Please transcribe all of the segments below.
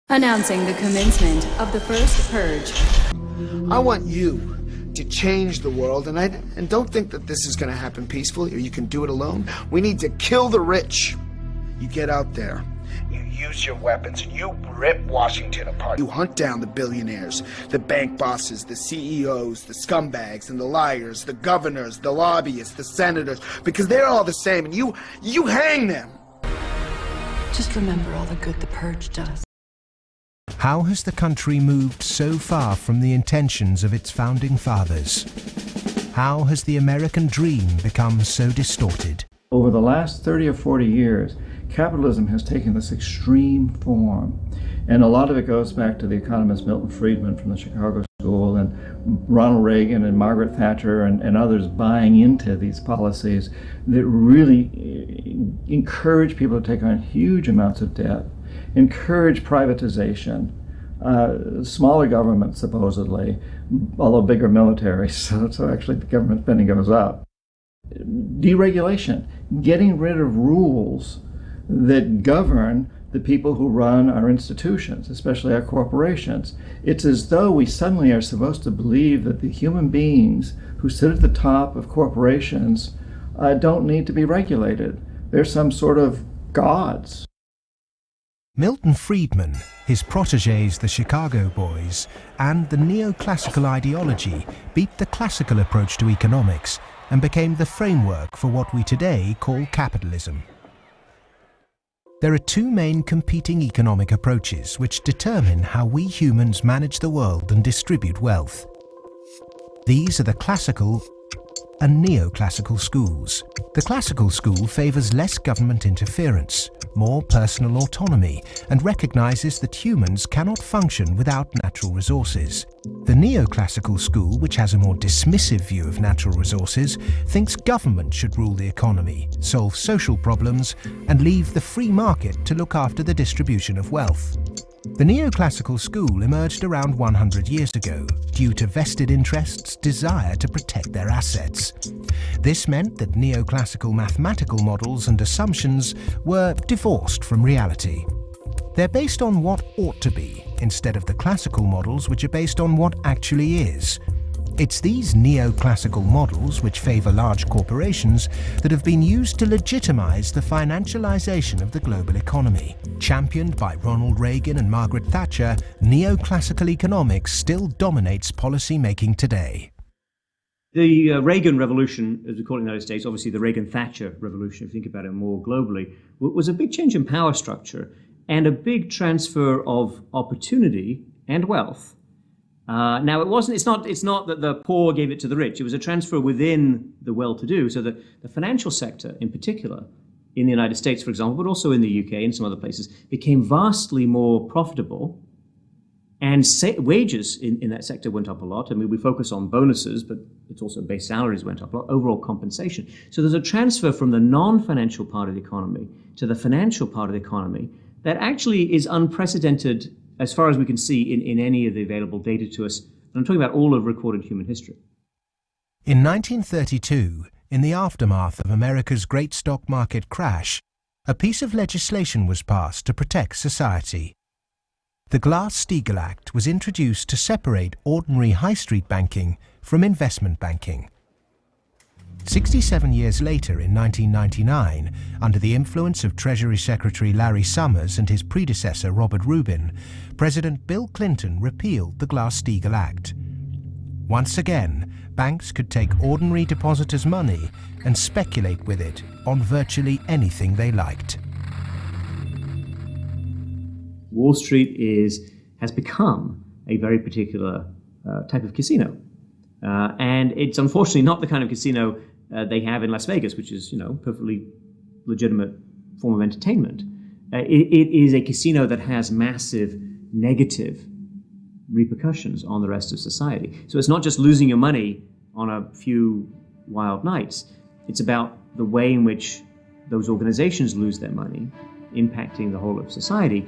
Announcing the commencement of the first purge. I want you to change the world, and don't think that this is going to happen peacefully or you can do it alone. We need to kill the rich. You get out there, you use your weapons, and you rip Washington apart. You hunt down the billionaires, the bank bosses, the CEOs, the scumbags, and the liars, the governors, the lobbyists, the senators, because they're all the same, and you hang them. Just remember all the good the purge does. How has the country moved so far from the intentions of its founding fathers? How has the American dream become so distorted? Over the last 30 or 40 years, capitalism has taken this extreme form. And a lot of it goes back to the economist Milton Friedman from the Chicago School and Ronald Reagan and Margaret Thatcher and others buying into these policies that really encourage people to take on huge amounts of debt, encourage privatization, smaller government supposedly, although bigger military, so actually the government spending goes up. Deregulation, getting rid of rules that govern the people who run our institutions, especially our corporations. It's as though we suddenly are supposed to believe that the human beings who sit at the top of corporations don't need to be regulated. They're some sort of gods. Milton Friedman, his protégés the Chicago Boys, and the neoclassical ideology beat the classical approach to economics and became the framework for what we today call capitalism. There are two main competing economic approaches which determine how we humans manage the world and distribute wealth. These are the classical and neoclassical schools. The classical school favours less government interference, more personal autonomy, and recognises that humans cannot function without natural resources. The neoclassical school, which has a more dismissive view of natural resources, thinks government should rule the economy, solve social problems, and leave the free market to look after the distribution of wealth. The neoclassical school emerged around 100 years ago due to vested interests' desire to protect their assets. This meant that neoclassical mathematical models and assumptions were divorced from reality. They're based on what ought to be, instead of the classical models which are based on what actually is. It's these neoclassical models, which favour large corporations, that have been used to legitimise the financialisation of the global economy. Championed by Ronald Reagan and Margaret Thatcher, neoclassical economics still dominates policy-making today. The Reagan Revolution, as we call it in the United States, obviously the Reagan-Thatcher Revolution, if you think about it more globally, was a big change in power structure and a big transfer of opportunity and wealth. Now, it's not that the poor gave it to the rich. It was a transfer within the well-to-do, so that the financial sector in particular, in the United States, for example, but also in the UK and some other places, became vastly more profitable, and wages in that sector went up a lot. I mean, we focus on bonuses, but it's also base salaries went up a lot, overall compensation. So there's a transfer from the non-financial part of the economy to the financial part of the economy that actually is unprecedented as far as we can see in any of the available data to us. And I'm talking about all of recorded human history. In 1932, in the aftermath of America's great stock market crash, a piece of legislation was passed to protect society. The Glass-Steagall Act was introduced to separate ordinary high street banking from investment banking. 67 years later, in 1999, under the influence of Treasury Secretary Larry Summers and his predecessor Robert Rubin, President Bill Clinton repealed the Glass-Steagall Act. Once again, banks could take ordinary depositors' money and speculate with it on virtually anything they liked. Wall Street has become a very particular type of casino. And it's unfortunately not the kind of casino they have in Las Vegas, which is, perfectly legitimate form of entertainment. It is a casino that has massive negative repercussions on the rest of society. So it's not just losing your money on a few wild nights. It's about the way in which those organizations lose their money, impacting the whole of society,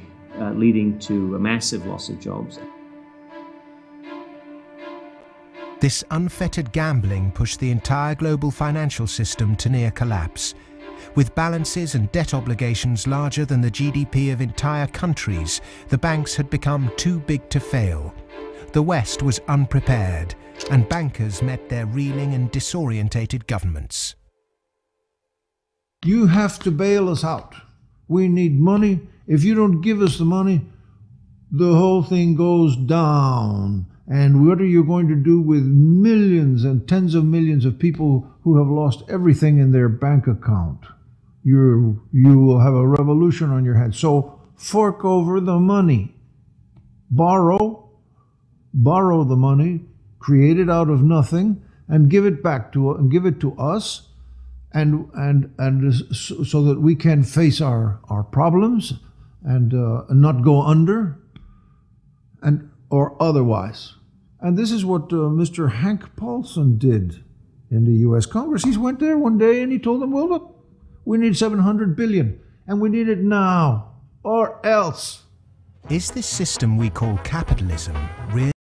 leading to a massive loss of jobs. This unfettered gambling pushed the entire global financial system to near collapse. With balances and debt obligations larger than the GDP of entire countries, the banks had become too big to fail. The West was unprepared, and bankers met their reeling and disorientated governments. You have to bail us out. We need money. If you don't give us the money, the whole thing goes down. And what are you going to do with millions and tens of millions of people who have lost everything in their bank account? You will have a revolution on your hands. So fork over the money. Borrow the money, create it out of nothing, and give it back to us, and so that we can face our problems and not go under, or otherwise. And this is what Mr. Hank Paulson did in the U.S. Congress. He went there one day and he told them, well, look, we need $700 billion, and we need it now, or else. Is this system we call capitalism really